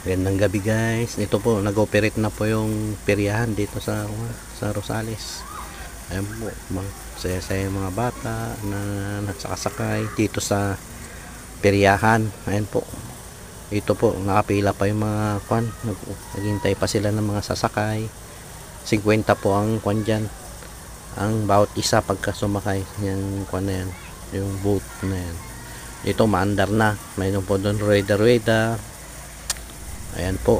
Magandang gabi guys. Ito po, nag-operate na po yung peryahan dito sa Rosales. Ayan po, saya-saya yung mga bata na nagsakasakay dito sa peryahan. Ayan po. Ito po, nakapila pa yung mga kwan. Naghintay pa sila ng mga sasakay. 50 po ang kwan dyan. Ang bawat isa pagka sumakay. Yung kwan na yan. Yung boat na yan. Ito, maandar na. Mayroon po doon rueda-rueda. Ayan po.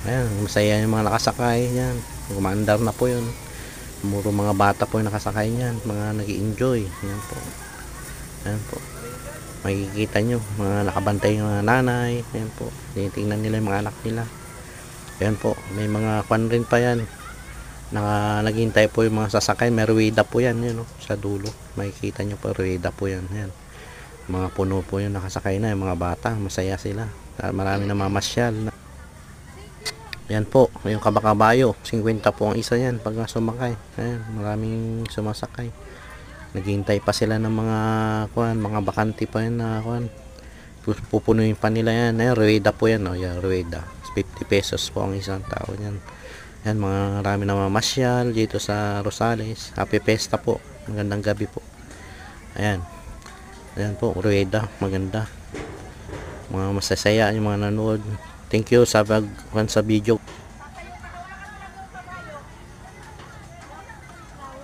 Ayan, masaya yung mga nakasakay yan. Kumandar na po yun. Muro mga bata po yung nakasakay yan. Mga nag-i-enjoy. Ayan po. Ayan po. Makikita nyo. Mga nakabantay yung mga nanay. Ayan po. Tinitingnan nila yung mga anak nila. Ayan po. May mga kwan rin pa yan. Naghintay po yung mga sasakay. May rueda po yan. Yun, no? Sa dulo. Makikita nyo po. Rueda po yan. Ayan. Mga puno po yung nakasakay na. Yung mga bata. Masaya sila. Marami na mamasyal. Yan po, yung kabakabayo, 50 po ang isa yan pag sumakay. Ayan, maraming sumasakay. Naghihintay pa sila ng mga kuan, mga bakante pa yan na kuan. Pupunuin pa nila yan. Ayan, rueda po yan, oh, yan, rueda. 50 pesos po ang isang tao yan. Yan, marami na mamasyal dito sa Rosales. Happy Fiesta po. Magandang gabi po. Ayan. Ayan po, rueda, maganda. Mga masasaya yung mga nanood. Thank you sa video.